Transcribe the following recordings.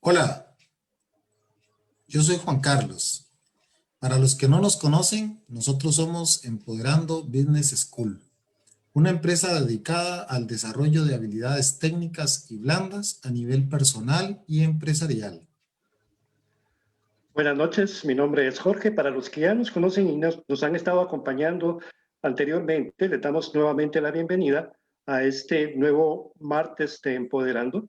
Hola, yo soy Juan Carlos. Para los que no nos conocen, nosotros somos Empoderando Business School, una empresa dedicada al desarrollo de habilidades técnicas y blandas a nivel personal y empresarial. Buenas noches, mi nombre es Jorge. Para los que ya nos conocen y nos han estado acompañando anteriormente, le damos nuevamente la bienvenida a este nuevo martes de Empoderando,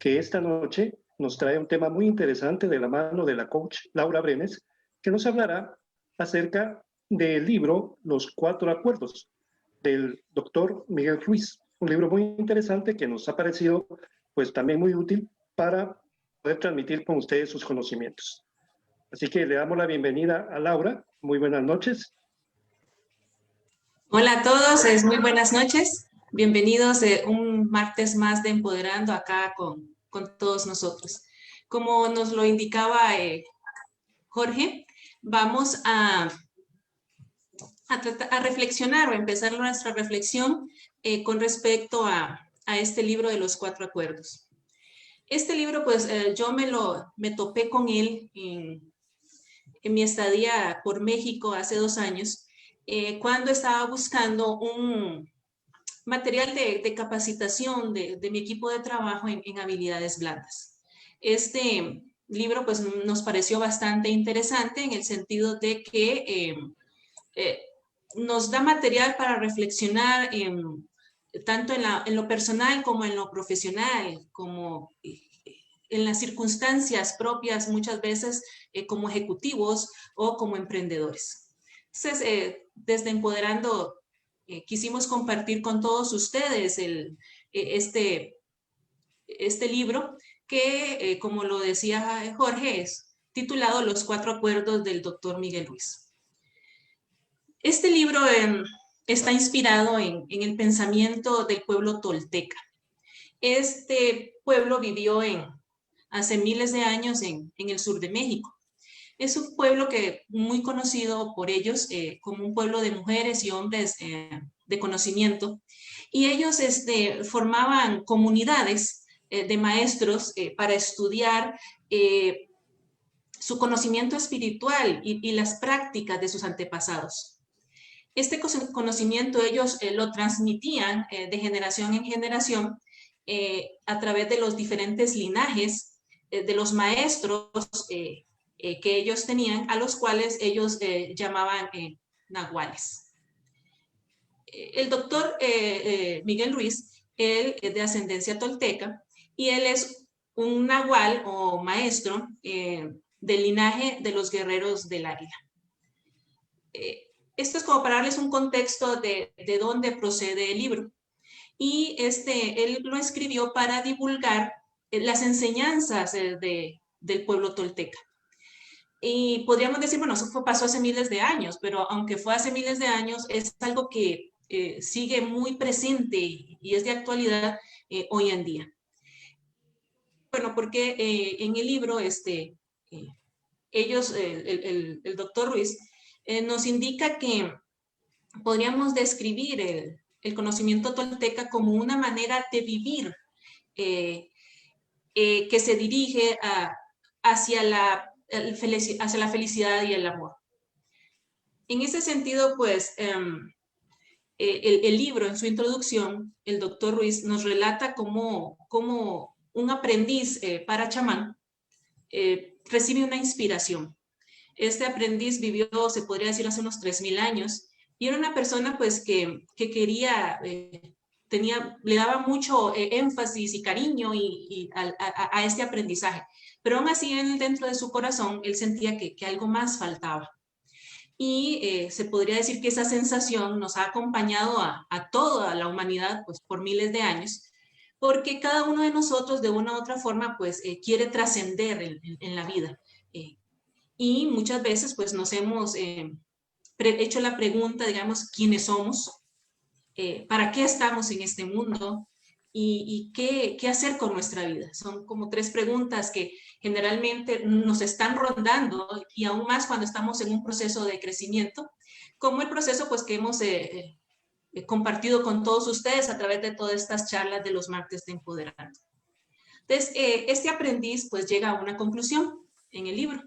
que esta noche nos trae un tema muy interesante de la mano de la coach Laura Brenes, que nos hablará acerca del libro Los Cuatro Acuerdos del doctor Miguel Ruiz. Un libro muy interesante que nos ha parecido pues también muy útil para poder transmitir con ustedes sus conocimientos. Así que le damos la bienvenida a Laura. Muy buenas noches. Hola a todos, muy buenas noches. Bienvenidos un martes más de Empoderando acá con todos nosotros. Como nos lo indicaba Jorge, vamos a reflexionar o empezar nuestra reflexión con respecto a este libro de los Cuatro Acuerdos. Este libro, pues yo me topé con él en mi estadía por México hace 2 años, cuando estaba buscando un material de capacitación de mi equipo de trabajo en habilidades blandas. Este libro pues nos pareció bastante interesante en el sentido de que nos da material para reflexionar tanto en lo personal como en lo profesional, como en las circunstancias propias muchas veces como ejecutivos o como emprendedores. Entonces, desde Empoderando, quisimos compartir con todos ustedes este libro que, como lo decía Jorge, es titulado Los Cuatro Acuerdos del Dr. Miguel Ruiz. Este libro está inspirado en el pensamiento del pueblo tolteca. Este pueblo vivió hace miles de años en el sur de México. Es un pueblo muy conocido por ellos como un pueblo de mujeres y hombres de conocimiento. Y ellos formaban comunidades de maestros para estudiar su conocimiento espiritual y las prácticas de sus antepasados. Este conocimiento ellos lo transmitían de generación en generación a través de los diferentes linajes de los maestros que ellos tenían, a los cuales ellos llamaban nahuales. El doctor Miguel Ruiz, él es de ascendencia tolteca y él es un nahual o maestro del linaje de los guerreros del águila. Esto es como para darles un contexto de dónde procede el libro. Y él lo escribió para divulgar las enseñanzas del pueblo tolteca. Y podríamos decir, bueno, eso pasó hace miles de años, pero aunque fue hace miles de años, es algo que sigue muy presente y es de actualidad hoy en día. Bueno, porque en el libro, el doctor Ruiz nos indica que podríamos describir el conocimiento tolteca como una manera de vivir que se dirige hacia la felicidad y el amor. En ese sentido, pues, el libro, en su introducción, el doctor Ruiz nos relata cómo un aprendiz para chamán recibe una inspiración. Este aprendiz vivió, se podría decir, hace unos 3000 años, y era una persona pues que quería, le daba mucho énfasis y cariño a este aprendizaje, pero aún así dentro de su corazón él sentía que algo más faltaba. Y se podría decir que esa sensación nos ha acompañado a toda la humanidad pues por miles de años, porque cada uno de nosotros de una u otra forma pues quiere trascender en la vida. Y muchas veces pues nos hemos hecho la pregunta, digamos, ¿quiénes somos? ¿Para qué estamos en este mundo? ¿Y qué hacer con nuestra vida? Son como 3 preguntas que generalmente nos están rondando, y aún más cuando estamos en un proceso de crecimiento, como el proceso pues que hemos compartido con todos ustedes a través de todas estas charlas de los martes de Empoderando. Entonces, este aprendiz pues llega a una conclusión en el libro.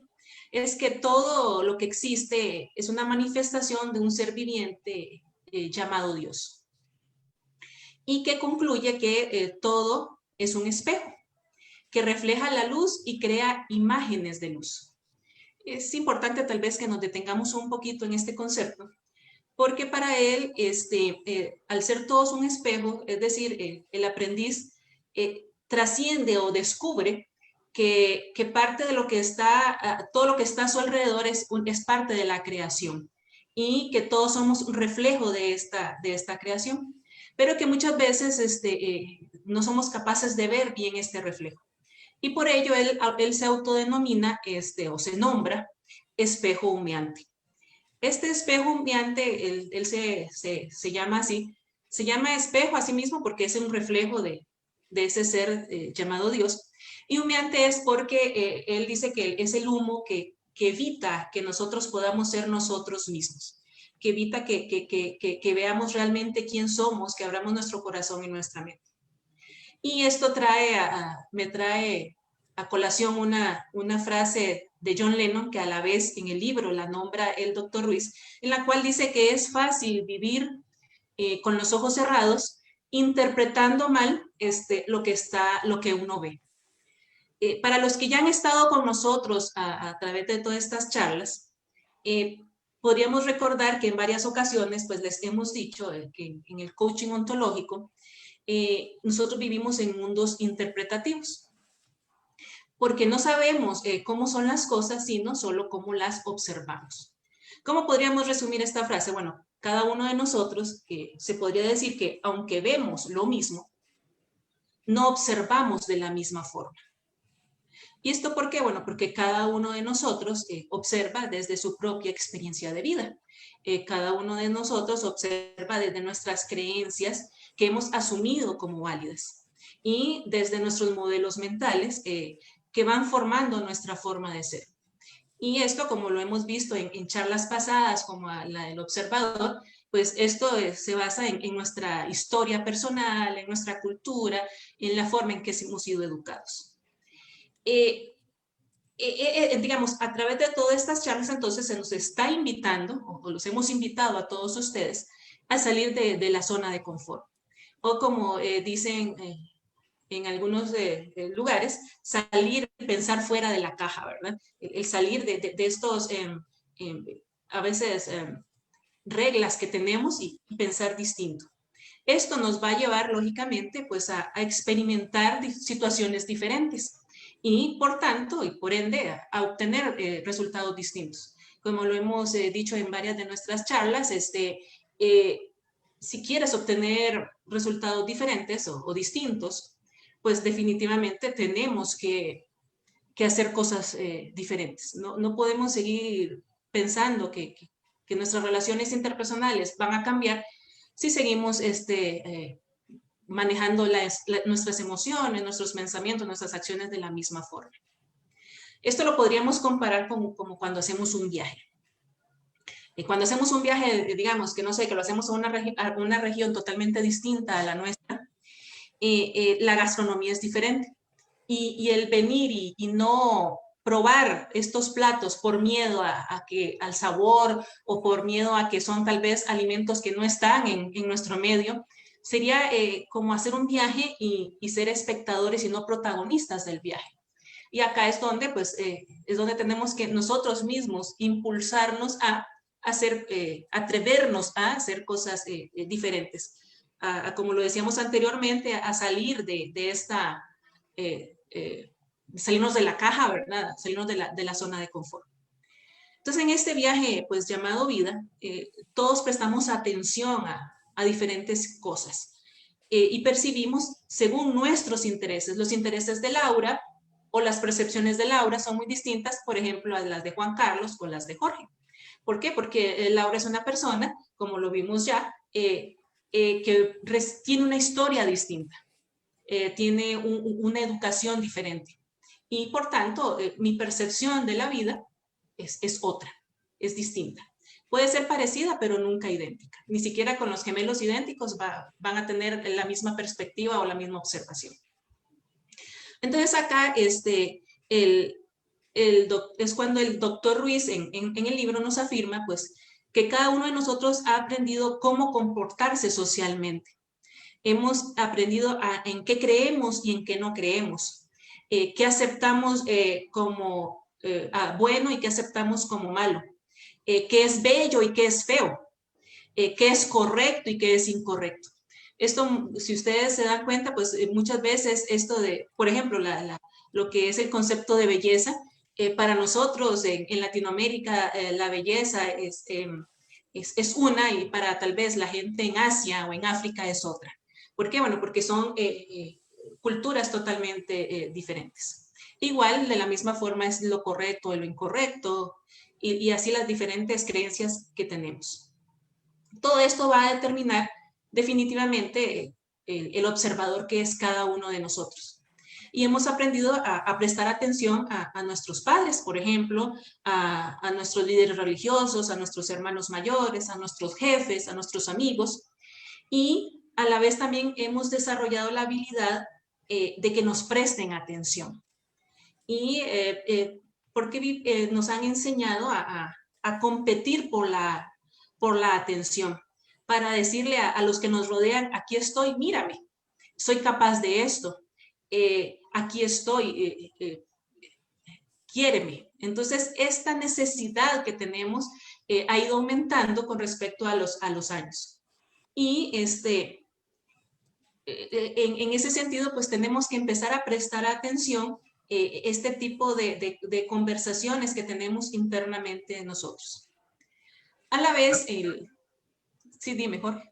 Es que todo lo que existe es una manifestación de un ser viviente llamado Dios. Y que concluye que todo es un espejo, que refleja la luz y crea imágenes de luz. Es importante tal vez que nos detengamos un poquito en este concepto, porque para él, al ser todos un espejo, es decir, el aprendiz trasciende o descubre que parte de lo que está, todo lo que está a su alrededor es parte de la creación y que todos somos un reflejo de esta creación, pero que muchas veces no somos capaces de ver bien este reflejo. Y por ello él se autodenomina o se nombra espejo humeante. Este espejo humeante, él se llama así, se llama espejo a sí mismo porque es un reflejo de ese ser llamado Dios. Y humeante es porque él dice que es el humo que evita que nosotros podamos ser nosotros mismos, que evita que veamos realmente quién somos, que abramos nuestro corazón y nuestra mente. Y esto me trae a colación una frase de John Lennon, que a la vez en el libro la nombra el doctor Ruiz, en la cual dice que es fácil vivir con los ojos cerrados, interpretando mal lo que uno ve. Para los que ya han estado con nosotros a través de todas estas charlas, podríamos recordar que en varias ocasiones pues les hemos dicho que en el coaching ontológico nosotros vivimos en mundos interpretativos, porque no sabemos cómo son las cosas, sino solo cómo las observamos. ¿Cómo podríamos resumir esta frase? Bueno, cada uno de nosotros se podría decir que aunque vemos lo mismo, no observamos de la misma forma. ¿Y esto por qué? Bueno, porque cada uno de nosotros observa desde su propia experiencia de vida. Cada uno de nosotros observa desde nuestras creencias que hemos asumido como válidas y desde nuestros modelos mentales que van formando nuestra forma de ser. Y esto, como lo hemos visto en charlas pasadas, como la del observador, pues esto se basa en nuestra historia personal, en nuestra cultura, en la forma en que hemos sido educados. Digamos, a través de todas estas charlas, entonces se nos está invitando, o los hemos invitado a todos ustedes, a salir de la zona de confort. O como dicen en algunos lugares, salir, pensar fuera de la caja, ¿verdad? El salir de estos, a veces, reglas que tenemos y pensar distinto. Esto nos va a llevar, lógicamente, pues a experimentar situaciones diferentes y, por tanto, y por ende, a obtener resultados distintos. Como lo hemos dicho en varias de nuestras charlas, si quieres obtener resultados diferentes o distintos, pues definitivamente tenemos que hacer cosas diferentes. No podemos seguir pensando que nuestras relaciones interpersonales van a cambiar si seguimos manejando nuestras emociones, nuestros pensamientos, nuestras acciones de la misma forma. Esto lo podríamos comparar como cuando hacemos un viaje. Cuando hacemos un viaje, digamos, que no sé, que lo hacemos a una región totalmente distinta a la nuestra, la gastronomía es diferente. Y el venir y no probar estos platos por miedo al sabor o por miedo a que son tal vez alimentos que no están en nuestro medio, sería como hacer un viaje y ser espectadores y no protagonistas del viaje. Y acá es donde, pues, es donde tenemos que nosotros mismos impulsarnos a hacer, atrevernos a hacer cosas diferentes. Como lo decíamos anteriormente, a salir de esta, salirnos de la caja, ¿verdad? Salirnos de la zona de confort. Entonces, en este viaje, pues, llamado vida, todos prestamos atención a diferentes cosas y percibimos según nuestros intereses. Los intereses de Laura o las percepciones de Laura son muy distintas, por ejemplo, a las de Juan Carlos o las de Jorge. ¿Por qué? Porque Laura es una persona, como lo vimos ya, que tiene una historia distinta, tiene una educación diferente. Y por tanto, mi percepción de la vida es otra, es distinta. Puede ser parecida, pero nunca idéntica. Ni siquiera con los gemelos idénticos van a tener la misma perspectiva o la misma observación. Entonces acá es cuando el doctor Ruiz en el libro nos afirma pues que cada uno de nosotros ha aprendido cómo comportarse socialmente. Hemos aprendido en qué creemos y en qué no creemos, qué aceptamos como bueno y qué aceptamos como malo, qué es bello y qué es feo, qué es correcto y qué es incorrecto. Esto, si ustedes se dan cuenta, pues muchas veces esto de, por ejemplo, lo que es el concepto de belleza, para nosotros en Latinoamérica la belleza es una y para tal vez la gente en Asia o en África es otra. ¿Por qué? Bueno, porque son culturas totalmente diferentes. Igual, de la misma forma es lo correcto y lo incorrecto y así las diferentes creencias que tenemos. Todo esto va a determinar definitivamente el observador que es cada uno de nosotros. Y hemos aprendido a prestar atención a nuestros padres, por ejemplo, a nuestros líderes religiosos, a nuestros hermanos mayores, a nuestros jefes, a nuestros amigos. Y a la vez también hemos desarrollado la habilidad de que nos presten atención. Y porque nos han enseñado a competir por la atención, para decirle a los que nos rodean, aquí estoy, mírame, soy capaz de esto, aquí estoy, quiéreme. Entonces, esta necesidad que tenemos ha ido aumentando con respecto a los años. Y en ese sentido, pues tenemos que empezar a prestar atención este tipo de conversaciones que tenemos internamente nosotros. A la vez, sí, dime, Jorge.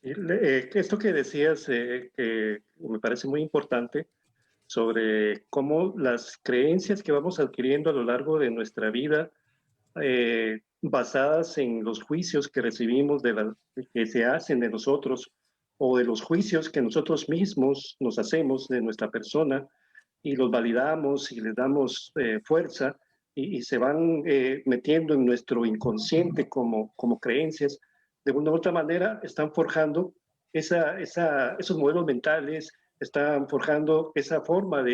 Esto que decías, que me parece muy importante, sobre cómo las creencias que vamos adquiriendo a lo largo de nuestra vida, basadas en los juicios que recibimos que se hacen de nosotros, o de los juicios que nosotros mismos nos hacemos de nuestra persona, y los validamos y les damos fuerza, y se van metiendo en nuestro inconsciente como creencias, de una u otra manera están forjando esos modelos mentales, están forjando esa forma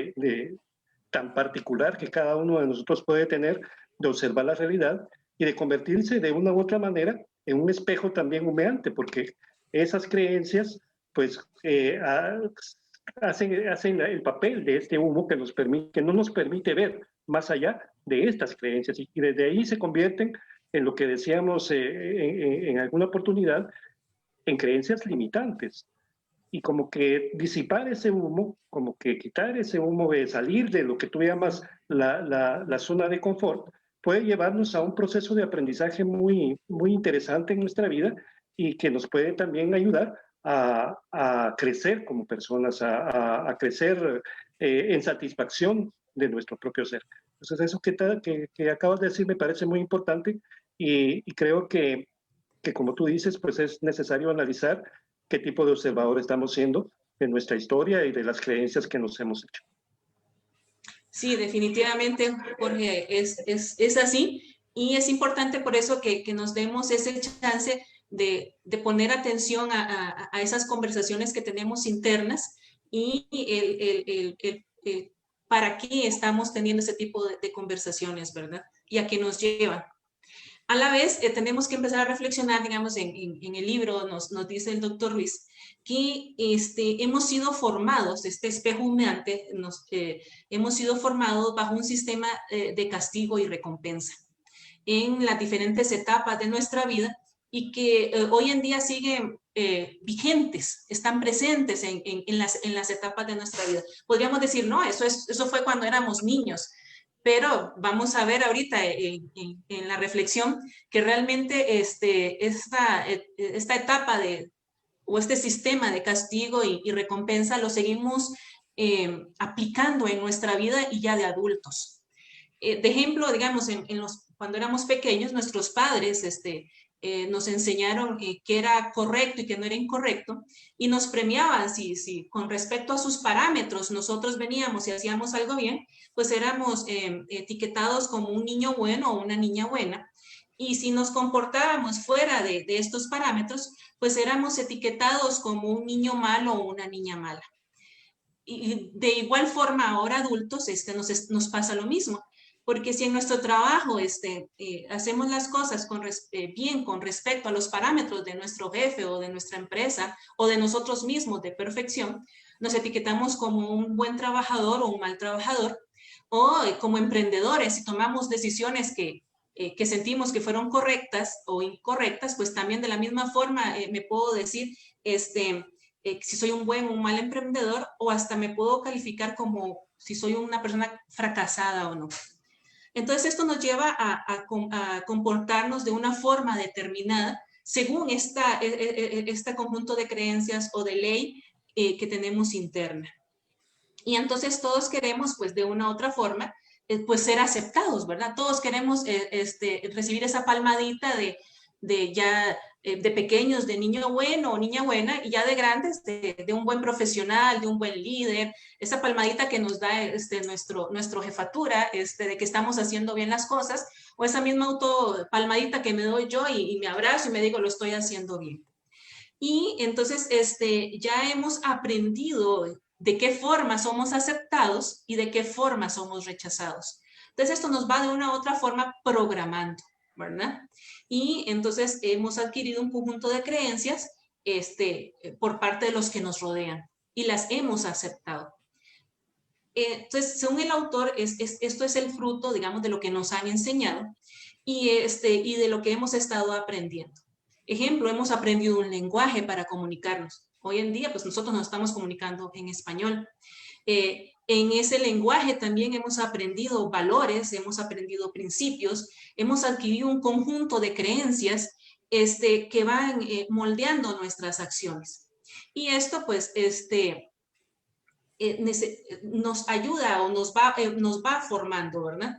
tan particular que cada uno de nosotros puede tener de observar la realidad y de convertirse de una u otra manera en un espejo también humeante, porque esas creencias pues hacen el papel de este humo que no nos permite ver más allá de estas creencias, y desde ahí se convierten en lo que decíamos en alguna oportunidad, en creencias limitantes. Y como que disipar ese humo, como que quitar ese humo, de salir de lo que tú llamas la zona de confort, puede llevarnos a un proceso de aprendizaje muy, muy interesante en nuestra vida, y que nos puede también ayudar a crecer como personas, a crecer en satisfacción de nuestro propio ser. Entonces, eso que acabas de decir me parece muy importante, y creo que como tú dices, pues es necesario analizar qué tipo de observador estamos siendo de nuestra historia y de las creencias que nos hemos hecho. Sí, definitivamente, Jorge, es así. Y es importante por eso que nos demos ese chance de poner atención a esas conversaciones que tenemos internas y para qué estamos teniendo ese tipo de conversaciones, ¿verdad? Y a qué nos llevan. A la vez, tenemos que empezar a reflexionar, digamos, en el libro nos dice el doctor Ruiz, que hemos sido formados, este espejo humeante, hemos sido formados bajo un sistema de castigo y recompensa en las diferentes etapas de nuestra vida, y que hoy en día siguen vigentes, están presentes en las etapas de nuestra vida. Podríamos decir, no, eso fue cuando éramos niños, pero vamos a ver ahorita en la reflexión que realmente esta etapa o este sistema de castigo y recompensa lo seguimos aplicando en nuestra vida y ya de adultos. De ejemplo, digamos, cuando éramos pequeños, nuestros padres nos enseñaron qué era correcto y qué no era incorrecto, y nos premiaban si con respecto a sus parámetros nosotros veníamos y hacíamos algo bien, pues éramos etiquetados como un niño bueno o una niña buena, y si nos comportábamos fuera de estos parámetros, pues éramos etiquetados como un niño malo o una niña mala. y de igual forma ahora adultos nos pasa lo mismo. Porque si en nuestro trabajo hacemos las cosas bien con respecto a los parámetros de nuestro jefe o de nuestra empresa o de nosotros mismos de perfección, nos etiquetamos como un buen trabajador o un mal trabajador, o como emprendedores, si tomamos decisiones que sentimos que fueron correctas o incorrectas, pues también de la misma forma me puedo decir si soy un buen o un mal emprendedor, o hasta me puedo calificar como si soy una persona fracasada o no. Entonces, esto nos lleva a comportarnos de una forma determinada según este conjunto de creencias o de ley que tenemos interna. Y entonces todos queremos, pues de una u otra forma, pues ser aceptados, ¿verdad? Todos queremos recibir esa palmadita de pequeños, de niño bueno o niña buena, y ya de grandes, de un buen profesional, de un buen líder, esa palmadita que nos da nuestro jefatura, de que estamos haciendo bien las cosas, o esa misma palmadita que me doy yo y me abrazo y me digo, lo estoy haciendo bien. Y entonces ya hemos aprendido de qué forma somos aceptados y de qué forma somos rechazados. Entonces esto nos va de una u otra forma programando, ¿verdad? Y entonces hemos adquirido un conjunto de creencias por parte de los que nos rodean y las hemos aceptado. Entonces, según el autor, esto es el fruto, digamos, de lo que nos han enseñado y de lo que hemos estado aprendiendo. Ejemplo, hemos aprendido un lenguaje para comunicarnos. Hoy en día, pues nosotros nos estamos comunicando en español. En ese lenguaje también hemos aprendido valores, hemos aprendido principios, hemos adquirido un conjunto de creencias que van moldeando nuestras acciones. Y esto, pues, nos ayuda o nos va formando, ¿verdad?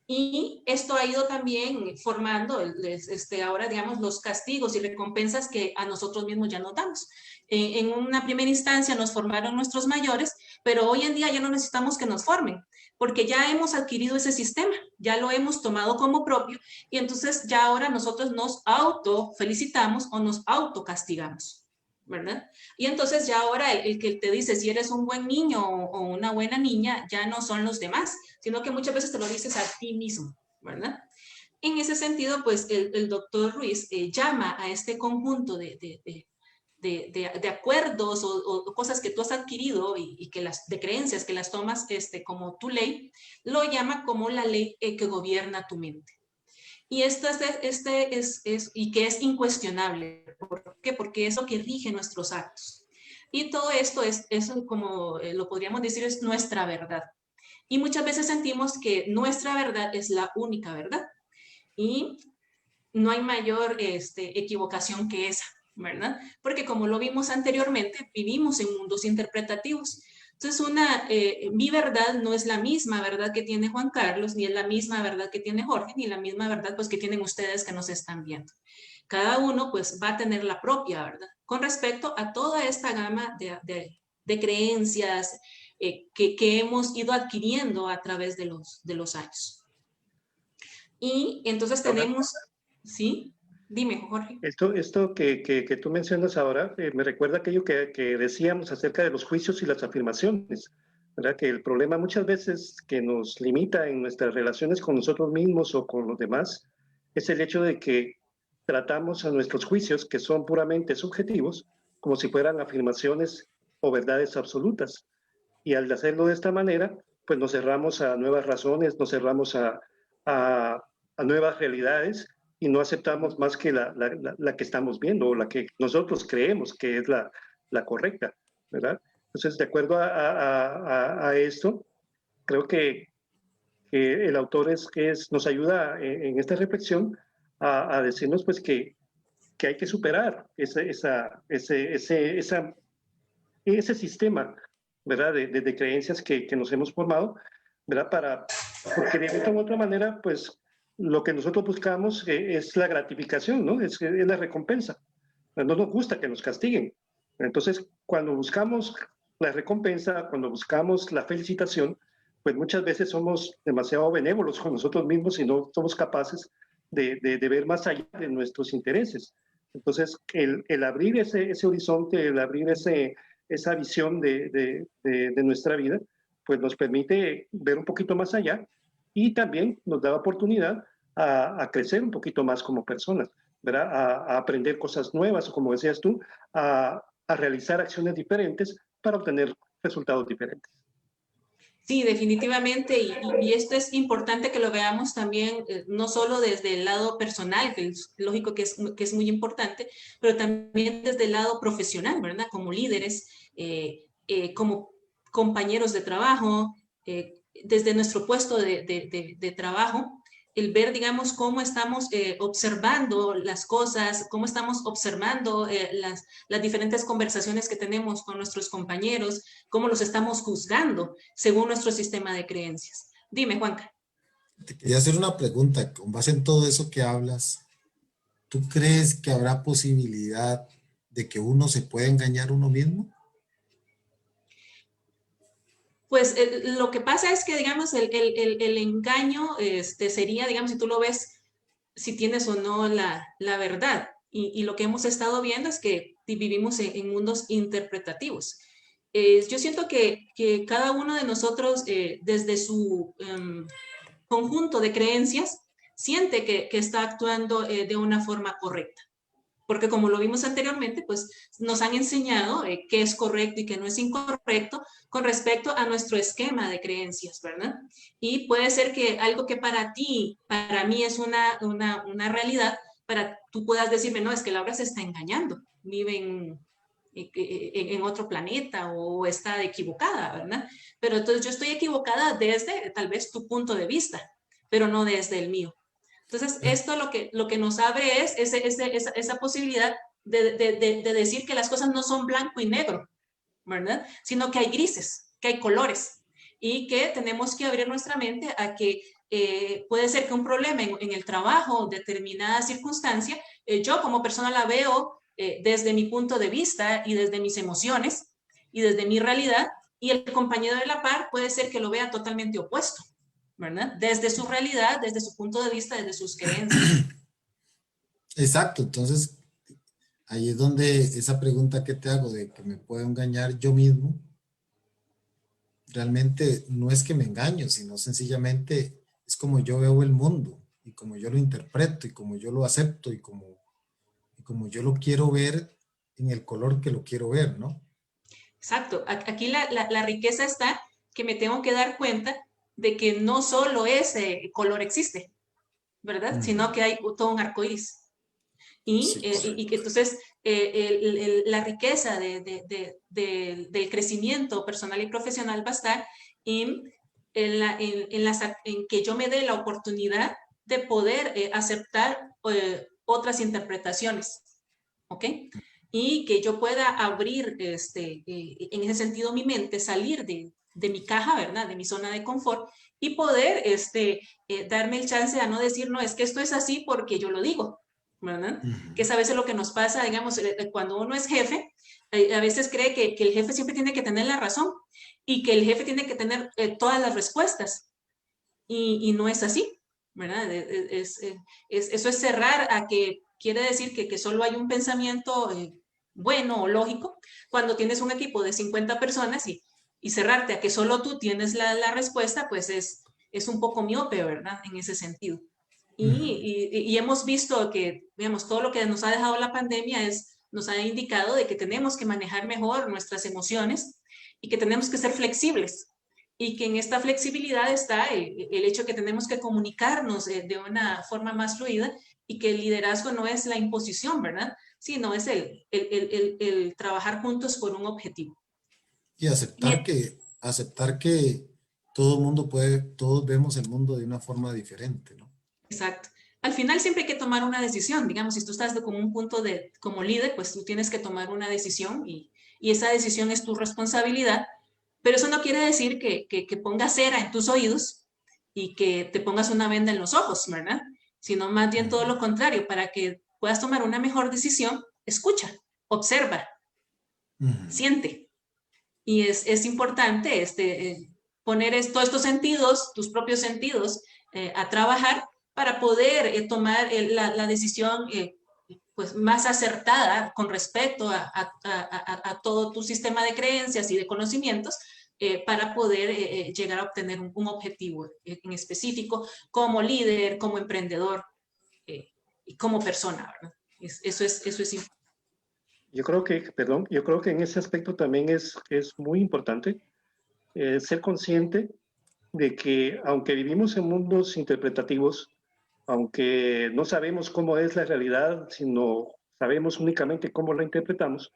Y esto ha ido también formando ahora, digamos, los castigos y recompensas que a nosotros mismos ya nos damos. En una primera instancia nos formaron nuestros mayores, pero hoy en día ya no necesitamos que nos formen, porque ya hemos adquirido ese sistema, ya lo hemos tomado como propio, y entonces ya ahora nosotros nos autofelicitamos o nos autocastigamos, ¿verdad? Y entonces ya ahora el que te dice si eres un buen niño o una buena niña ya no son los demás, sino que muchas veces te lo dices a ti mismo, ¿verdad? En ese sentido, pues el doctor Ruiz llama a este conjunto de acuerdos o cosas que tú has adquirido y que de creencias que las tomas como tu ley, lo llama como la ley que gobierna tu mente. Y esto y que es incuestionable. ¿Por qué? Porque es lo que rige nuestros actos. Y todo esto como lo podríamos decir, es nuestra verdad. Y muchas veces sentimos que nuestra verdad es la única verdad. Y no hay mayor equivocación que esa, ¿verdad? Porque como lo vimos anteriormente, vivimos en mundos interpretativos. Entonces, mi verdad no es la misma verdad que tiene Juan Carlos, ni es la misma verdad que tiene Jorge, ni la misma verdad pues que tienen ustedes que nos están viendo. Cada uno pues va a tener la propia verdad con respecto a toda esta gama de creencias que hemos ido adquiriendo a través de los años. Y entonces tenemos, ¿sí? Dime, Jorge. Esto que tú mencionas ahora me recuerda aquello que decíamos acerca de los juicios y las afirmaciones, ¿verdad? Que el problema muchas veces que nos limita en nuestras relaciones con nosotros mismos o con los demás es el hecho de que tratamos a nuestros juicios, que son puramente subjetivos, como si fueran afirmaciones o verdades absolutas. Y al hacerlo de esta manera, pues nos cerramos a nuevas razones, nos cerramos a nuevas realidades, y no aceptamos más que la que estamos viendo o la que nosotros creemos que es la correcta, ¿verdad? Entonces, de acuerdo a esto, creo que el autor nos ayuda en esta reflexión a decirnos pues que hay que superar ese sistema, ¿verdad? De creencias que nos hemos formado, ¿verdad? Porque de una u otra manera, pues lo que nosotros buscamos es la gratificación, ¿no? Es la recompensa. No nos gusta que nos castiguen. Entonces, cuando buscamos la recompensa, cuando buscamos la felicitación, pues muchas veces somos demasiado benévolos con nosotros mismos y no somos capaces de ver más allá de nuestros intereses. Entonces, el abrir ese horizonte, el abrir esa visión de nuestra vida, pues nos permite ver un poquito más allá y también nos da oportunidad a crecer un poquito más como personas, ¿verdad? A aprender cosas nuevas, o como decías tú, a realizar acciones diferentes para obtener resultados diferentes. Sí, definitivamente, y esto es importante que lo veamos también, no solo desde el lado personal, que es lógico que es muy importante, pero también desde el lado profesional, ¿verdad? Como líderes, como compañeros de trabajo, desde nuestro puesto de trabajo, el ver, digamos, cómo estamos observando las cosas, cómo estamos observando las diferentes conversaciones que tenemos con nuestros compañeros, cómo los estamos juzgando según nuestro sistema de creencias. Dime, Juanca. Te quería hacer una pregunta, con base en todo eso que hablas, ¿tú crees que habrá posibilidad de que uno se pueda engañar uno mismo? Pues lo que pasa es que, digamos, el engaño sería, digamos, si tú lo ves, si tienes o no la verdad. Y lo que hemos estado viendo es que vivimos en mundos interpretativos. Yo siento que cada uno de nosotros, desde su conjunto de creencias, siente que está actuando de una forma correcta. Porque como lo vimos anteriormente, pues nos han enseñado qué es correcto y qué no es incorrecto con respecto a nuestro esquema de creencias, ¿verdad? Y puede ser que algo que para ti, para mí es una realidad, para tú puedas decirme, no, es que Laura se está engañando, vive en otro planeta o está equivocada, ¿verdad? Pero entonces yo estoy equivocada desde tal vez tu punto de vista, pero no desde el mío. Entonces, esto lo que nos abre es esa posibilidad de decir que las cosas no son blanco y negro, ¿verdad? Sino que hay grises, que hay colores y que tenemos que abrir nuestra mente a que puede ser que un problema en el trabajo, determinada circunstancia, yo como persona la veo desde mi punto de vista y desde mis emociones y desde mi realidad, y el compañero de la par puede ser que lo vea totalmente opuesto, ¿verdad? Desde su realidad, desde su punto de vista, desde sus creencias. Exacto, entonces ahí es donde esa pregunta que te hago de que me puedo engañar yo mismo, realmente no es que me engaño, sino sencillamente es como yo veo el mundo y como yo lo interpreto y como yo lo acepto y como yo lo quiero ver en el color que lo quiero ver, ¿no? Exacto. Aquí la riqueza está que me tengo que dar cuenta de que no solo ese color existe, ¿verdad? Sino que hay todo un arco iris. Sí, Y correcto. que entonces la riqueza del crecimiento personal y profesional va a estar en que yo me dé la oportunidad de poder aceptar otras interpretaciones, ¿ok? Y que yo pueda abrir en ese sentido mi mente, salir de mi caja, ¿verdad? De mi zona de confort y poder darme el chance a no decir, no, es que esto es así porque yo lo digo, ¿verdad? Que es a veces lo que nos pasa, digamos, cuando uno es jefe, a veces cree que el jefe siempre tiene que tener la razón y que el jefe tiene que tener todas las respuestas. Y no es así, ¿verdad? Eso es cerrar a que quiere decir que solo hay un pensamiento bueno o lógico cuando tienes un equipo de 50 personas y cerrarte a que solo tú tienes la respuesta, pues es un poco miope, ¿verdad? En ese sentido. Y hemos visto que, digamos, todo lo que nos ha dejado la pandemia nos ha indicado de que tenemos que manejar mejor nuestras emociones y que tenemos que ser flexibles. Y que en esta flexibilidad está el hecho que tenemos que comunicarnos de una forma más fluida y que el liderazgo no es la imposición, ¿verdad? Sino es el trabajar juntos por un objetivo. Y Y, aceptar que todo el mundo puede, todos vemos el mundo de una forma diferente, ¿no? exacto. Al final siempre hay que tomar una decisión, digamos, si tú estás como un punto como líder, pues tú tienes que tomar una decisión y esa decisión es tu responsabilidad, pero eso no quiere decir que pongas cera en tus oídos y que te pongas una venda en los ojos, ¿verdad? Sino más bien todo lo contrario, para que puedas tomar una mejor decisión, escucha, observa, Ujú. siente. Y es importante poner todos estos sentidos, tus propios sentidos, a trabajar para poder tomar la decisión pues más acertada con respecto a todo tu sistema de creencias y de conocimientos para poder llegar a obtener un objetivo en específico como líder, como emprendedor y como persona, ¿verdad? Eso es importante. Yo creo que, perdón, yo creo que en ese aspecto también es muy importante ser consciente de que aunque vivimos en mundos interpretativos, aunque no sabemos cómo es la realidad, sino sabemos únicamente cómo la interpretamos,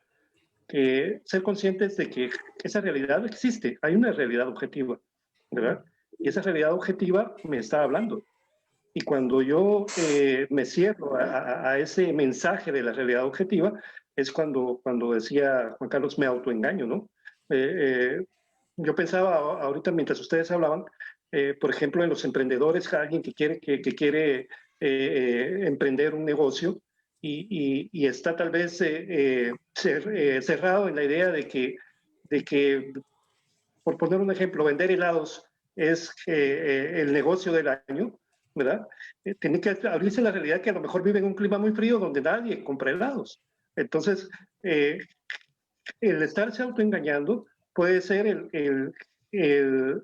ser conscientes de que esa realidad existe, hay una realidad objetiva, ¿verdad? Y esa realidad objetiva me está hablando. Y cuando yo me cierro a ese mensaje de la realidad objetiva, es cuando decía Juan Carlos, me autoengaño, ¿no? Yo pensaba ahorita mientras ustedes hablaban, por ejemplo, en los emprendedores, alguien que quiere emprender un negocio y está tal vez cerrado en la idea de que, por poner un ejemplo, vender helados es el negocio del año, ¿verdad? Tiene que abrirse la realidad que a lo mejor vive en un clima muy frío donde nadie compra helados. Entonces, el estarse autoengañando puede ser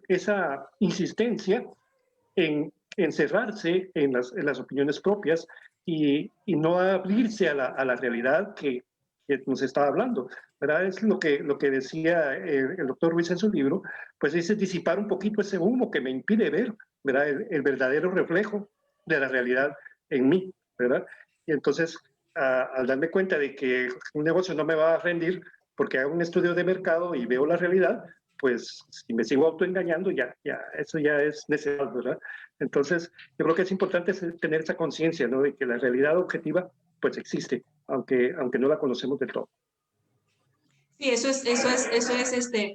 esa insistencia en encerrarse en las opiniones propias y no abrirse a la realidad que nos está hablando, ¿verdad? Es lo que decía el doctor Ruiz en su libro, pues es disipar un poquito ese humo que me impide ver, ¿verdad? El verdadero reflejo de la realidad en mí, ¿verdad? Y entonces, al darme cuenta de que un negocio no me va a rendir porque hago un estudio de mercado y veo la realidad, pues si me sigo autoengañando, eso ya es necesario, ¿verdad? Entonces, yo creo que es importante tener esa conciencia, ¿no? De que la realidad objetiva, pues existe, aunque no la conocemos del todo. Sí, eso es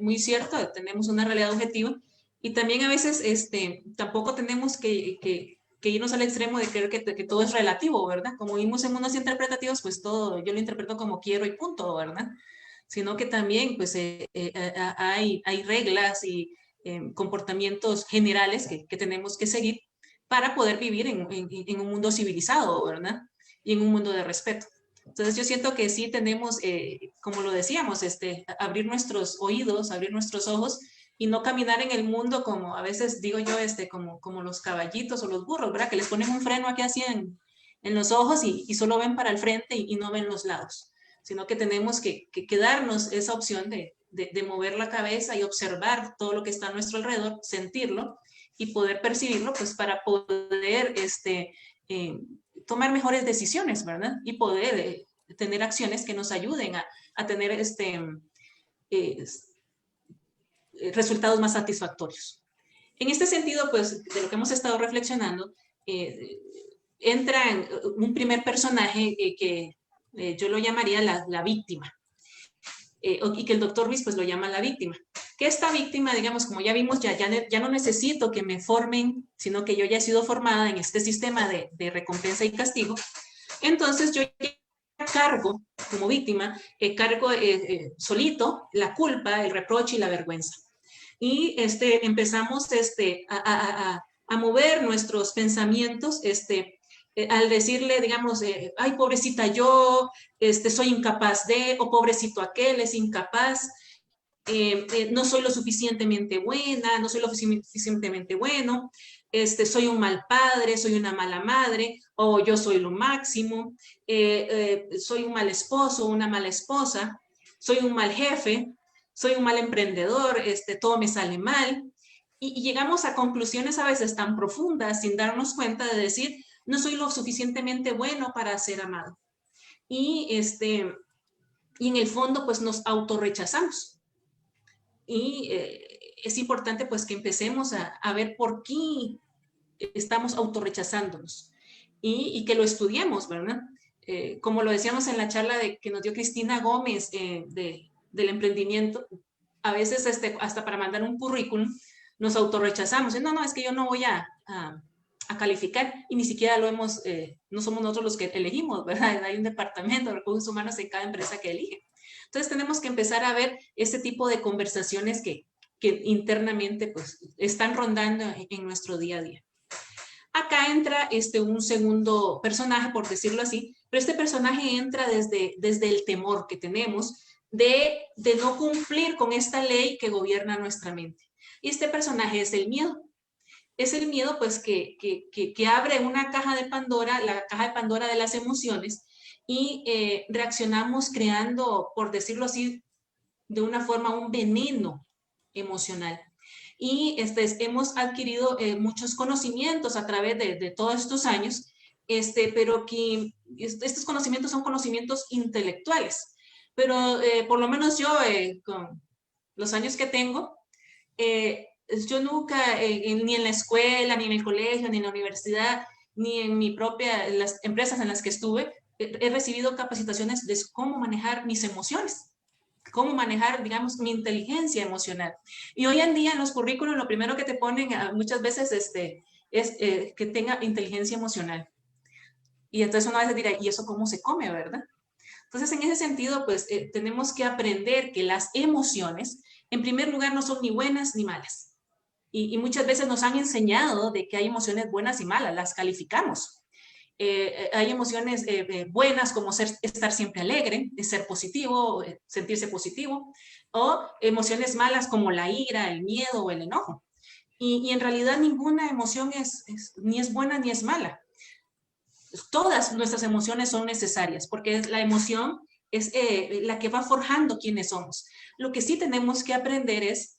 muy cierto, tenemos una realidad objetiva y también a veces tampoco tenemos que irnos al extremo de creer que todo es relativo, ¿verdad? Como vimos en mundos interpretativos, pues todo yo lo interpreto como quiero y punto, ¿verdad? Sino que también pues hay reglas y comportamientos generales que tenemos que seguir para poder vivir en un mundo civilizado, ¿verdad? Y en un mundo de respeto. Entonces yo siento que sí tenemos, como lo decíamos, abrir nuestros oídos, abrir nuestros ojos y no caminar en el mundo como a veces digo yo, como los caballitos o los burros, ¿verdad? Que les ponen un freno aquí así en los ojos y solo ven para el frente y no ven los lados, sino que tenemos que darnos esa opción de mover la cabeza y observar todo lo que está a nuestro alrededor, sentirlo y poder percibirlo, pues para poder tomar mejores decisiones, ¿verdad? Y poder tener acciones que nos ayuden a tener resultados más satisfactorios. En este sentido, pues, de lo que hemos estado reflexionando, entra en un primer personaje que yo lo llamaría la víctima, y que el doctor Ruiz pues lo llama la víctima. Que esta víctima, digamos, como ya vimos, ya no necesito que me formen, sino que yo ya he sido formada en este sistema de recompensa y castigo. Entonces yo cargo, como víctima, cargo solito la culpa, el reproche y la vergüenza. Y empezamos a mover nuestros pensamientos al decirle, digamos, ay, pobrecita yo, soy incapaz de, o pobrecito aquel es incapaz, no soy lo suficientemente buena, no soy lo suficientemente bueno, soy un mal padre, soy una mala madre, o yo soy lo máximo, soy un mal esposo, una mala esposa, soy un mal jefe, soy un mal emprendedor, todo me sale mal. Y llegamos a conclusiones a veces tan profundas sin darnos cuenta de decir, no soy lo suficientemente bueno para ser amado. Y en el fondo, pues nos autorrechazamos. Y es importante, pues, que empecemos a ver por qué estamos autorrechazándonos y que lo estudiemos, ¿verdad? Como lo decíamos en la charla que nos dio Cristina Gómez del emprendimiento, a veces hasta para mandar un currículum nos autorrechazamos. No, es que yo no voy a calificar y ni siquiera no somos nosotros los que elegimos, ¿verdad? Hay un departamento de recursos humanos en cada empresa que elige. Entonces tenemos que empezar a ver este tipo de conversaciones que internamente pues están rondando en nuestro día a día. Acá entra un segundo personaje, por decirlo así, pero este personaje entra desde el temor que tenemos de no cumplir con esta ley que gobierna nuestra mente. Y este personaje es el miedo. Es el miedo, pues, que abre una caja de Pandora, la caja de Pandora de las emociones, y reaccionamos creando, por decirlo así, de una forma, un veneno emocional. Y hemos adquirido muchos conocimientos a través de todos estos años, pero que estos conocimientos son conocimientos intelectuales. Pero por lo menos yo, con los años que tengo, yo nunca, ni en la escuela, ni en el colegio, ni en la universidad, ni en las empresas en las que estuve, he recibido capacitaciones de cómo manejar mis emociones, cómo manejar, digamos, mi inteligencia emocional. Y hoy en día en los currículos lo primero que te ponen muchas veces es que tenga inteligencia emocional. Y entonces uno a veces dirá, ¿y eso cómo se come, verdad? Entonces, en ese sentido, pues tenemos que aprender que las emociones, en primer lugar, no son ni buenas ni malas. Y muchas veces nos han enseñado de que hay emociones buenas y malas, las calificamos. Hay emociones buenas como estar siempre alegre, ser positivo, sentirse positivo, o emociones malas como la ira, el miedo o el enojo. Y en realidad ninguna emoción ni es buena ni es mala. Todas nuestras emociones son necesarias porque la emoción es la que va forjando quiénes somos. Lo que sí tenemos que aprender es,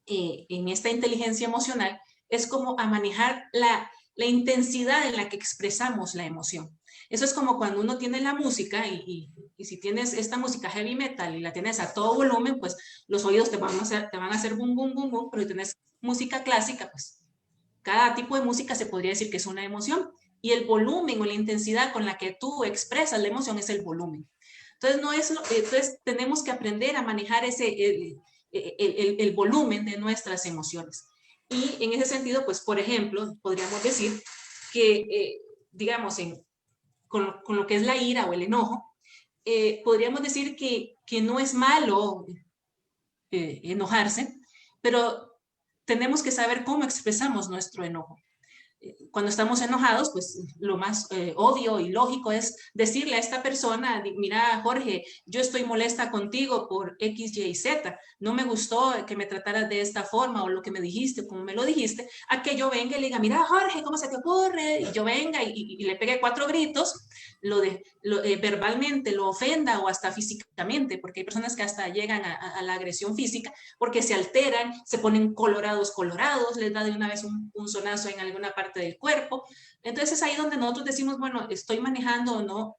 en esta inteligencia emocional, es como a manejar la intensidad en la que expresamos la emoción. Eso es como cuando uno tiene la música y si tienes esta música heavy metal y la tienes a todo volumen, pues los oídos te van a hacer boom, boom, boom, boom, pero si tienes música clásica, pues cada tipo de música se podría decir que es una emoción y el volumen o la intensidad con la que tú expresas la emoción es el volumen. Entonces, entonces tenemos que aprender a manejar el volumen de nuestras emociones. Y en ese sentido, pues, por ejemplo, podríamos decir que, digamos, con lo que es la ira o el enojo, podríamos decir que no es malo enojarse, pero tenemos que saber cómo expresamos nuestro enojo. Cuando estamos enojados, pues lo más obvio y lógico es decirle a esta persona, mira, Jorge, yo estoy molesta contigo por X, Y, Z, no me gustó que me trataras de esta forma o lo que me dijiste, como me lo dijiste, a que yo venga y le diga, mira, Jorge, ¿cómo se te ocurre? Y yo venga y le pegue 4 gritos, verbalmente lo ofenda o hasta físicamente, porque hay personas que hasta llegan a la agresión física porque se alteran, se ponen colorados, les da de una vez un sonazo en alguna parte del cuerpo. Entonces es ahí donde nosotros decimos, bueno, ¿estoy manejando o no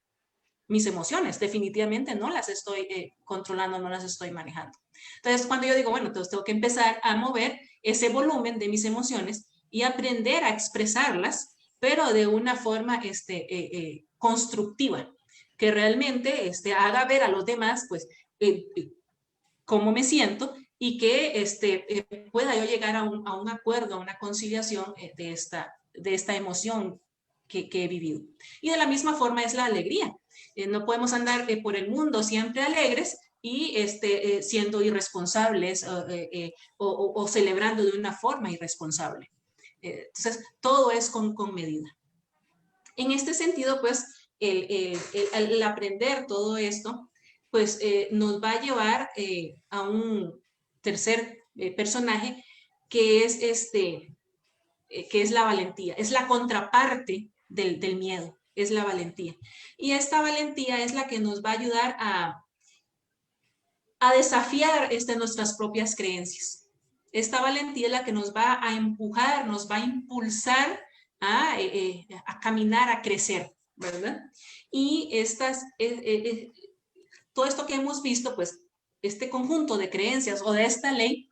mis emociones? Definitivamente no las estoy controlando, no las estoy manejando. Entonces cuando yo digo, bueno, entonces tengo que empezar a mover ese volumen de mis emociones y aprender a expresarlas, pero de una forma constructiva, que realmente haga ver a los demás, pues, cómo me siento y que pueda yo llegar a un acuerdo, a una conciliación de esta emoción que he vivido. Y de la misma forma es la alegría. No podemos andar por el mundo siempre alegres y siendo irresponsables o celebrando de una forma irresponsable. Entonces, todo es con medida. En este sentido, pues, el aprender todo esto, pues, nos va a llevar a un tercer personaje que es, que es la valentía, es la contraparte del miedo, es la valentía. Y esta valentía es la que nos va a ayudar a desafiar nuestras propias creencias. Esta valentía es la que nos va a empujar, nos va a impulsar a caminar, a crecer, ¿verdad? Y todo esto que hemos visto, pues, este conjunto de creencias o de esta ley,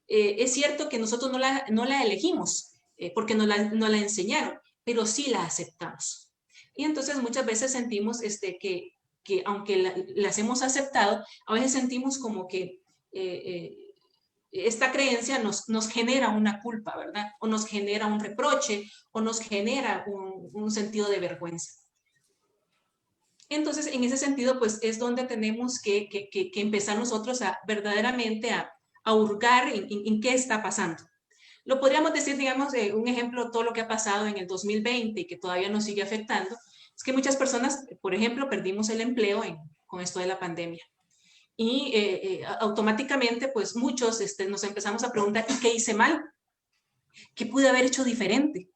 es cierto que nosotros no la elegimos, porque no la enseñaron, pero sí la aceptamos. Y entonces muchas veces sentimos que aunque las hemos aceptado, a veces sentimos como que esta creencia nos genera una culpa, ¿verdad? O nos genera un reproche, o nos genera un sentido de vergüenza. Entonces, en ese sentido, pues es donde tenemos que empezar nosotros verdaderamente a hurgar en qué está pasando. Lo podríamos decir, digamos, un ejemplo, todo lo que ha pasado en el 2020 y que todavía nos sigue afectando, es que muchas personas, por ejemplo, perdimos el empleo con esto de la pandemia. Y automáticamente, pues muchos nos empezamos a preguntar, ¿y qué hice mal? ¿Qué pude haber hecho diferente?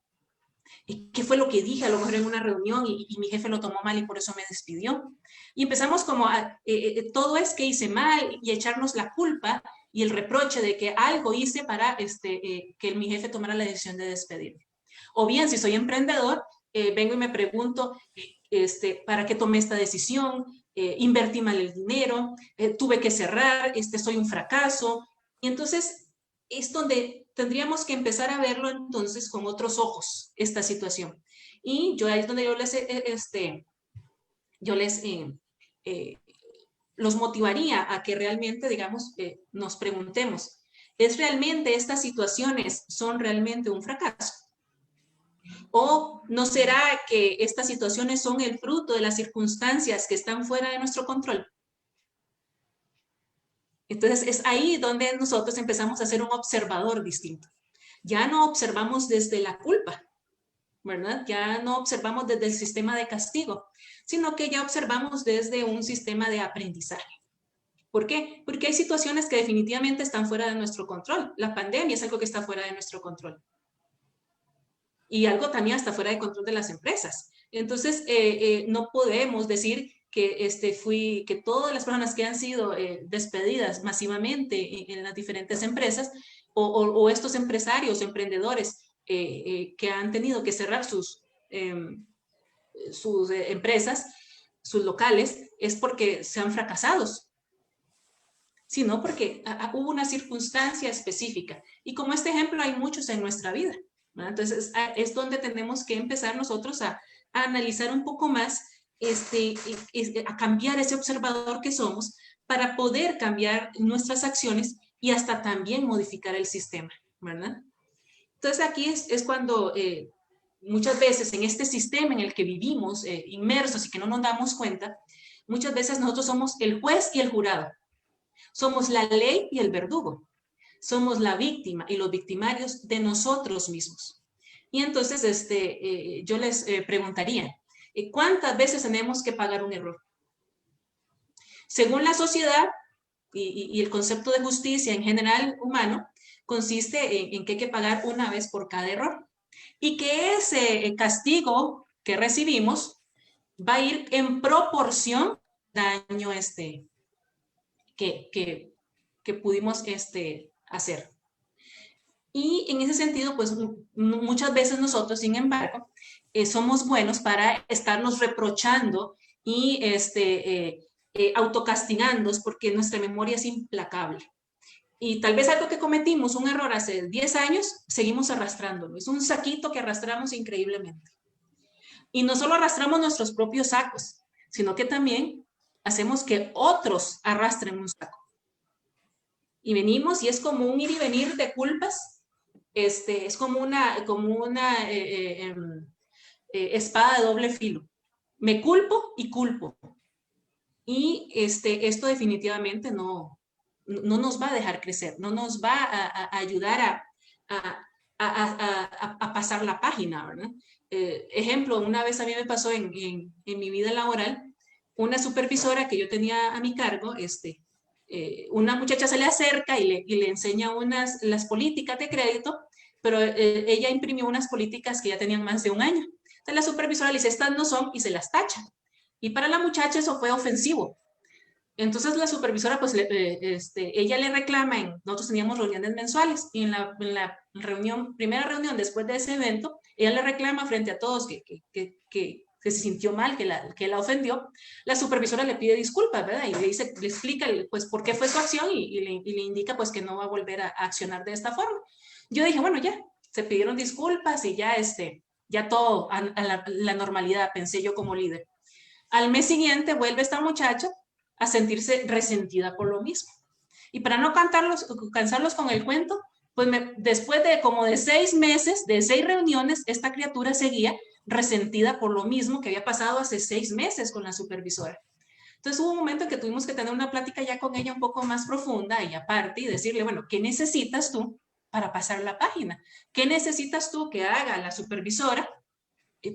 ¿Qué fue lo que dije a lo mejor en una reunión y mi jefe lo tomó mal y por eso me despidió? Y empezamos como todo es que hice mal y echarnos la culpa y el reproche de que algo hice para que mi jefe tomara la decisión de despedirme. O bien, si soy emprendedor, vengo y me pregunto, ¿para qué tomé esta decisión? Invertí mal el dinero, tuve que cerrar, soy un fracaso. Y entonces es donde tendríamos que empezar a verlo entonces con otros ojos, esta situación. Y yo ahí es donde yo les los motivaría a que realmente, digamos, nos preguntemos, ¿es realmente estas situaciones son realmente un fracaso? ¿O no será que estas situaciones son el fruto de las circunstancias que están fuera de nuestro control? Entonces es ahí donde nosotros empezamos a ser un observador distinto. Ya no observamos desde la culpa, ¿verdad? Ya no observamos desde el sistema de castigo, sino que ya observamos desde un sistema de aprendizaje. ¿Por qué? Porque hay situaciones que definitivamente están fuera de nuestro control. La pandemia es algo que está fuera de nuestro control. Y algo también está fuera de control de las empresas. Entonces, no podemos decir que todas las personas que han sido despedidas masivamente en las diferentes empresas o estos empresarios, emprendedores que han tenido que cerrar sus empresas, sus locales, es porque sean fracasados, sino porque hubo una circunstancia específica. Y como este ejemplo hay muchos en nuestra vida, ¿verdad? Entonces es donde tenemos que empezar nosotros a analizar un poco más, a cambiar ese observador que somos para poder cambiar nuestras acciones y hasta también modificar el sistema, ¿verdad? Entonces aquí es cuando muchas veces en este sistema en el que vivimos inmersos y que no nos damos cuenta, muchas veces nosotros somos el juez y el jurado. Somos la ley y el verdugo. Somos la víctima y los victimarios de nosotros mismos. Y entonces yo les preguntaría, ¿cuántas veces tenemos que pagar un error? Según la sociedad y el concepto de justicia en general humano, consiste en que hay que pagar una vez por cada error. Y que ese castigo que recibimos va a ir en proporción al daño que pudimos hacer. Y en ese sentido, pues muchas veces nosotros, sin embargo, somos buenos para estarnos reprochando y autocastigándonos porque nuestra memoria es implacable. Y tal vez algo que cometimos, un error hace 10 años, seguimos arrastrándolo. Es un saquito que arrastramos increíblemente. Y no solo arrastramos nuestros propios sacos, sino que también hacemos que otros arrastren un saco. Y venimos y es como un ir y venir de culpas. Es como una espada de doble filo. Me culpo y culpo. Y esto definitivamente no nos va a dejar crecer, no nos va a ayudar a pasar la página, ¿verdad? Ejemplo, una vez a mí me pasó en mi vida laboral, una supervisora que yo tenía a mi cargo, una muchacha se le acerca y le enseña las políticas de crédito, pero ella imprimió unas políticas que ya tenían más de un año. Entonces la supervisora le dice, estas no son, y se las tacha. Y para la muchacha eso fue ofensivo. Entonces la supervisora, pues, ella le reclama, nosotros teníamos reuniones mensuales, y en la primera reunión después de ese evento, ella le reclama frente a todos que se sintió mal, que la ofendió. La supervisora le pide disculpas, ¿verdad? Y le explica, pues, por qué fue su acción y le indica, pues, que no va a volver a accionar de esta forma. Yo dije, bueno, ya, se pidieron disculpas y ya todo a la normalidad, pensé yo como líder. Al mes siguiente vuelve esta muchacha a sentirse resentida por lo mismo. Y para no cansarlos con el cuento, pues después de como de 6 meses, de 6 reuniones, esta criatura seguía resentida por lo mismo que había pasado hace 6 meses con la supervisora. Entonces hubo un momento en que tuvimos que tener una plática ya con ella un poco más profunda y aparte y decirle, bueno, ¿qué necesitas tú para pasar la página. ¿Qué necesitas tú que haga la supervisora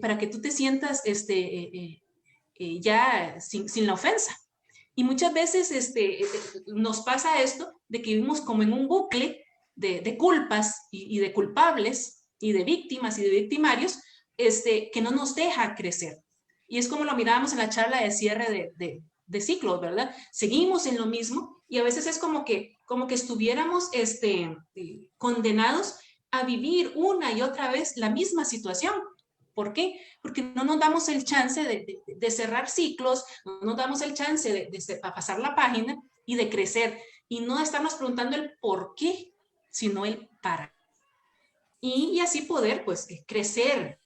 para que tú te sientas ya sin la ofensa? Y muchas veces nos pasa esto de que vivimos como en un bucle de culpas y de culpables y de víctimas y de victimarios que no nos deja crecer. Y es como lo mirábamos en la charla de cierre de ciclos, ¿verdad? Seguimos en lo mismo y a veces es como que estuviéramos condenados a vivir una y otra vez la misma situación. ¿Por qué? Porque no nos damos el chance de cerrar ciclos, no nos damos el chance de pasar la página y de crecer y no estarnos preguntando el por qué, sino el para. Y así poder, pues, crecer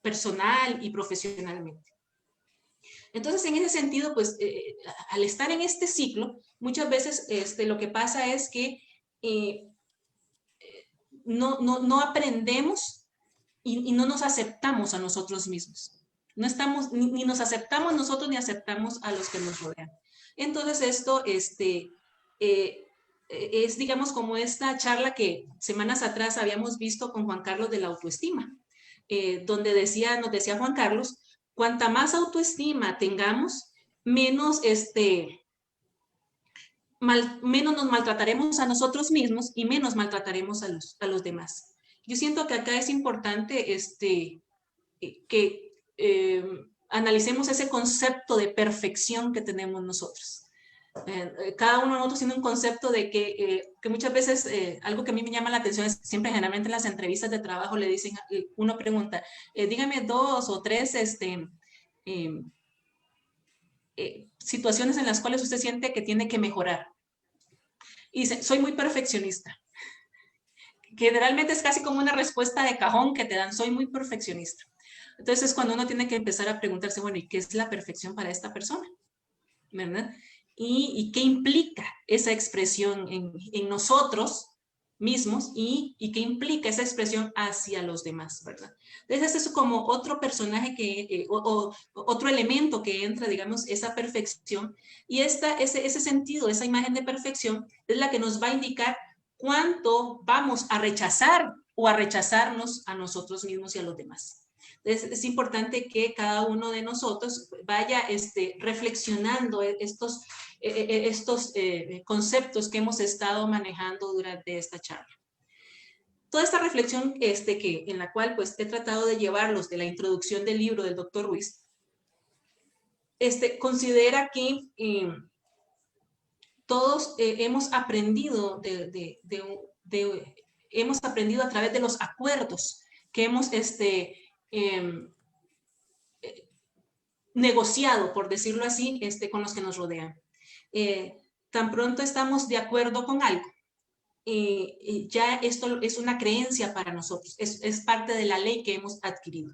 personal y profesionalmente. Entonces, en ese sentido, pues, al estar en este ciclo, muchas veces lo que pasa es que no aprendemos y no nos aceptamos a nosotros mismos. No estamos, ni nos aceptamos nosotros ni aceptamos a los que nos rodean. Entonces esto es, digamos, como esta charla que semanas atrás habíamos visto con Juan Carlos de la autoestima, donde nos decía Juan Carlos, cuanta más autoestima tengamos, menos menos nos maltrataremos a nosotros mismos y menos maltrataremos a los demás. Yo siento que acá es importante que analicemos ese concepto de perfección que tenemos nosotros. Cada uno de nosotros tiene un concepto de que muchas veces, algo que a mí me llama la atención es siempre generalmente en las entrevistas de trabajo le dicen, uno pregunta, dígame 2 o 3 situaciones en las cuales usted siente que tiene que mejorar. Y dice, soy muy perfeccionista. Generalmente es casi como una respuesta de cajón que te dan, soy muy perfeccionista. Entonces es cuando uno tiene que empezar a preguntarse, bueno, ¿y qué es la perfección para esta persona? ¿Verdad? ¿Y qué implica esa expresión en nosotros mismos y qué implica esa expresión hacia los demás, ¿verdad? Entonces, este es como otro personaje otro elemento que entra, digamos, esa perfección y ese sentido, esa imagen de perfección es la que nos va a indicar cuánto vamos a rechazar o a rechazarnos a nosotros mismos y a los demás. Entonces, es importante que cada uno de nosotros vaya reflexionando estos conceptos que hemos estado manejando durante esta charla. Toda esta reflexión en la cual pues, he tratado de llevarlos de la introducción del libro del Dr. Ruiz, considera que todos hemos aprendido hemos aprendido a través de los acuerdos que hemos negociado, por decirlo así, con los que nos rodean. Tan pronto estamos de acuerdo con algo, ya esto es una creencia para nosotros, es parte de la ley que hemos adquirido.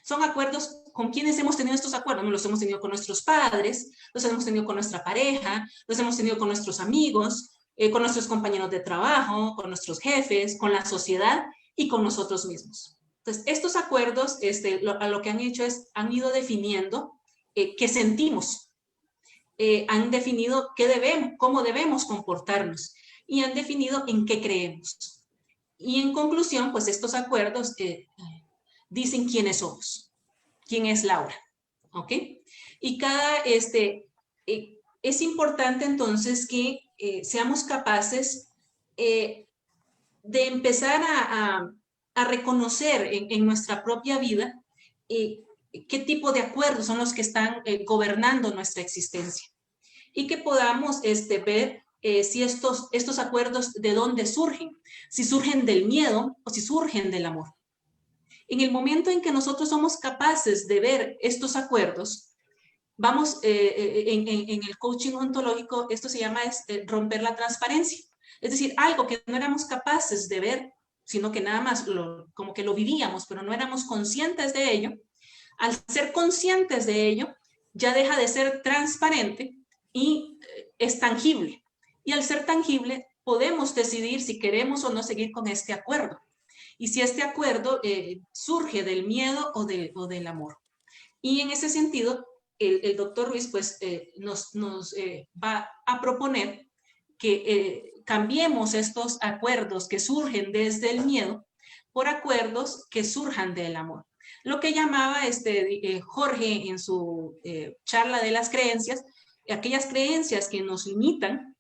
Son acuerdos con quienes hemos tenido estos acuerdos, los hemos tenido con nuestros padres, los hemos tenido con nuestra pareja, los hemos tenido con nuestros amigos, con nuestros compañeros de trabajo, con nuestros jefes, con la sociedad y con nosotros mismos. Entonces, estos acuerdos lo que han hecho es, han ido definiendo qué sentimos, han definido cómo debemos comportarnos y han definido en qué creemos. Y en conclusión, pues estos acuerdos dicen quiénes somos, quién es Laura, ¿ok? Y es importante entonces que seamos capaces de empezar a reconocer en nuestra propia vida qué tipo de acuerdos son los que están gobernando nuestra existencia y que podamos ver si estos acuerdos de dónde surgen, si surgen del miedo o si surgen del amor. En el momento en que nosotros somos capaces de ver estos acuerdos, vamos, en el coaching ontológico, esto se llama romper la transparencia. Es decir, algo que no éramos capaces de ver, sino que nada más como que lo vivíamos, pero no éramos conscientes de ello. Al ser conscientes de ello, ya deja de ser transparente y es tangible. Y al ser tangible, podemos decidir si queremos o no seguir con este acuerdo. Y si este acuerdo surge del miedo o del amor. Y en ese sentido, el doctor Ruiz pues, nos va a proponer que cambiemos estos acuerdos que surgen desde el miedo por acuerdos que surjan del amor. Lo que llamaba Jorge en su charla de las creencias, aquellas creencias que nos limitan,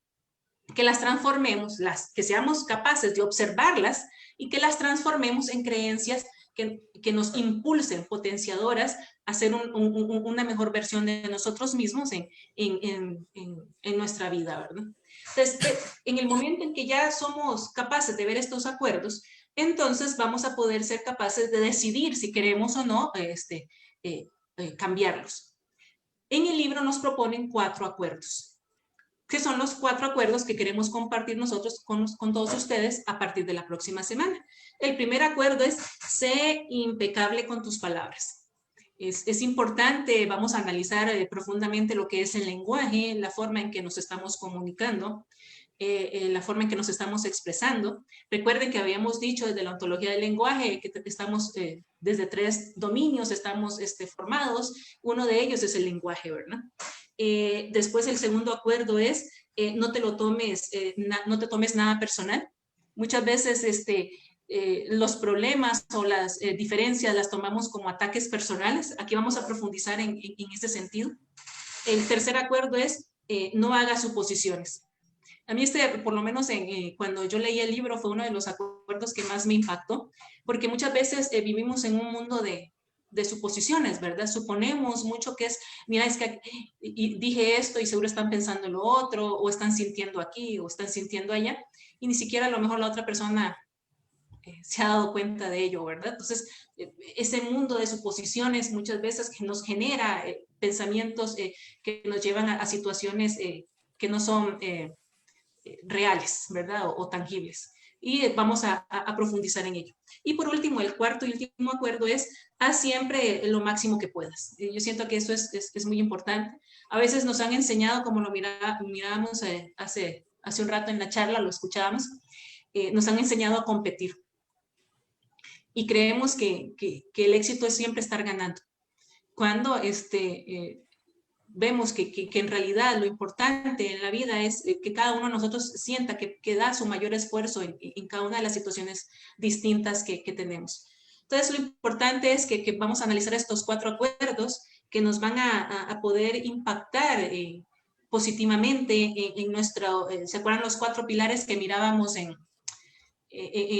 que las transformemos, que seamos capaces de observarlas y que las transformemos en creencias que nos impulsen, potenciadoras, a ser una mejor versión de nosotros mismos en nuestra vida, ¿verdad? Entonces, en el momento en que ya somos capaces de ver estos acuerdos, entonces vamos a poder ser capaces de decidir si queremos o no cambiarlos. En el libro nos proponen 4 acuerdos, que son los 4 acuerdos que queremos compartir nosotros con todos ustedes a partir de la próxima semana. El primer acuerdo es: sé impecable con tus palabras. Es importante, vamos a analizar profundamente lo que es el lenguaje, la forma en que nos estamos comunicando, la forma en que nos estamos expresando. Recuerden que habíamos dicho desde la ontología del lenguaje que estamos desde 3 dominios, estamos formados. Uno de ellos es el lenguaje, ¿verdad? Después el segundo acuerdo es no te tomes nada personal. Muchas veces los problemas o las diferencias las tomamos como ataques personales. Aquí vamos a profundizar en este sentido. El tercer acuerdo es no hagas suposiciones. A mí por lo menos cuando yo leí el libro, fue uno de los acuerdos que más me impactó, porque muchas veces vivimos en un mundo de suposiciones, ¿verdad? Suponemos mucho que mira, es que dije esto y seguro están pensando en lo otro, o están sintiendo aquí, o están sintiendo allá, y ni siquiera a lo mejor la otra persona se ha dado cuenta de ello, ¿verdad? Entonces, ese mundo de suposiciones muchas veces que nos genera pensamientos que nos llevan a situaciones que no son reales, ¿verdad? O tangibles. Y vamos a profundizar en ello. Y por último, el cuarto y último acuerdo es: haz siempre lo máximo que puedas. Yo siento que eso es muy importante. A veces nos han enseñado, como lo mirábamos hace un rato en la charla, lo escuchábamos, nos han enseñado a competir. Y creemos que el éxito es siempre estar ganando. Cuando vemos que en realidad lo importante en la vida es que cada uno de nosotros sienta que da su mayor esfuerzo en cada una de las situaciones distintas que tenemos. Entonces, lo importante es que vamos a analizar estos 4 acuerdos que nos van a poder impactar positivamente en nuestro... ¿se acuerdan los 4 pilares que mirábamos en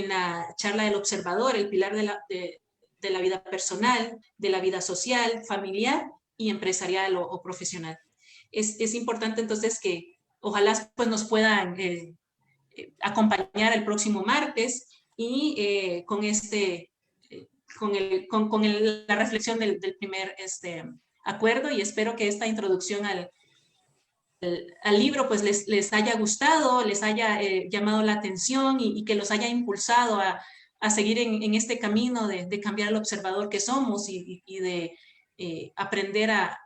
la charla del observador? El pilar de la vida personal, de la vida social, familiar y empresarial o profesional. Es importante entonces que ojalá pues nos puedan acompañar el próximo martes y con la reflexión del primer acuerdo, y espero que esta introducción al libro pues les haya gustado, les haya llamado la atención y que los haya impulsado a seguir en este camino de cambiar el observador que somos y de aprender a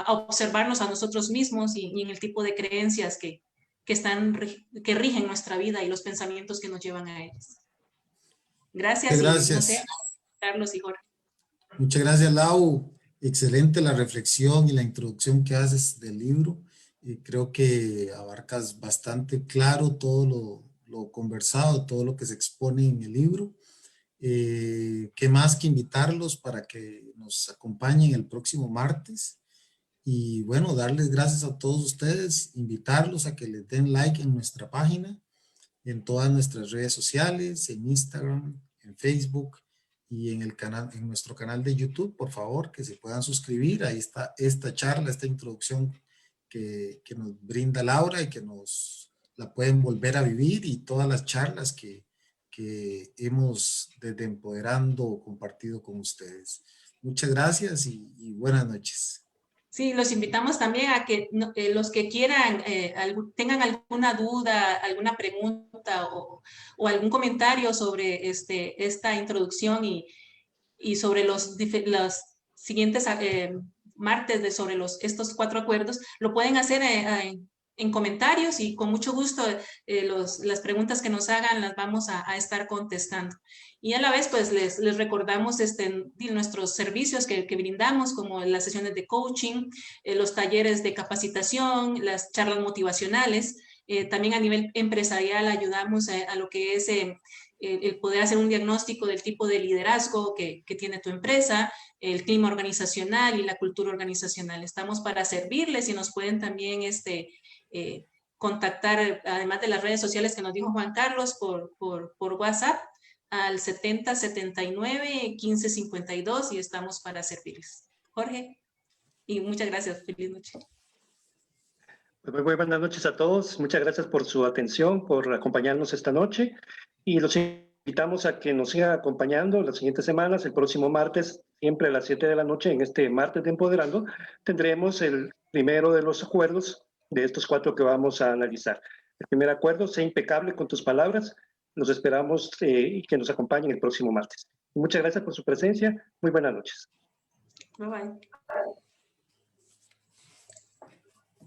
observarnos a nosotros mismos y en el tipo de creencias que rigen nuestra vida y los pensamientos que nos llevan a ellas. Gracias. Gracias. Y no sé, Carlos y Jorge. Muchas gracias, Lau. Excelente la reflexión y la introducción que haces del libro. Creo que abarcas bastante claro todo lo conversado, todo lo que se expone en el libro. ¿Qué más que invitarlos para que nos acompañen el próximo martes? Y bueno, darles gracias a todos ustedes, invitarlos a que les den like en nuestra página, en todas nuestras redes sociales, en Instagram, en Facebook y en nuestro canal de YouTube. Por favor, que se puedan suscribir. Ahí está esta charla, esta introducción que nos brinda Laura y que nos la pueden volver a vivir, y todas las charlas que hemos desde Empoderando compartido con ustedes. Muchas gracias y buenas noches. Sí, los invitamos también a que los que quieran, tengan alguna duda, alguna pregunta o algún comentario sobre esta introducción y sobre los siguientes martes sobre estos 4 acuerdos, lo pueden hacer en comentarios, y con mucho gusto las preguntas que nos hagan las vamos a estar contestando. Y a la vez pues les recordamos nuestros servicios que brindamos, como las sesiones de coaching, los talleres de capacitación, las charlas motivacionales, También a nivel empresarial ayudamos a lo que es el poder hacer un diagnóstico del tipo de liderazgo que tiene tu empresa, el clima organizacional y la cultura organizacional. Estamos para servirles y nos pueden también contactar, además de las redes sociales que nos dijo Juan Carlos, por WhatsApp al 70 79 15 52 y estamos para servirles. Jorge, y muchas gracias. Feliz noche. Muy buenas noches a todos. Muchas gracias por su atención, por acompañarnos esta noche. Y los invitamos a que nos sigan acompañando las siguientes semanas. El próximo martes, siempre a las 7 de la noche, en este martes de Empoderando, tendremos el primero de los acuerdos de estos 4 que vamos a analizar. El primer acuerdo, sé impecable con tus palabras. Los esperamos y que nos acompañen el próximo martes. Muchas gracias por su presencia. Muy buenas noches. Bye bye.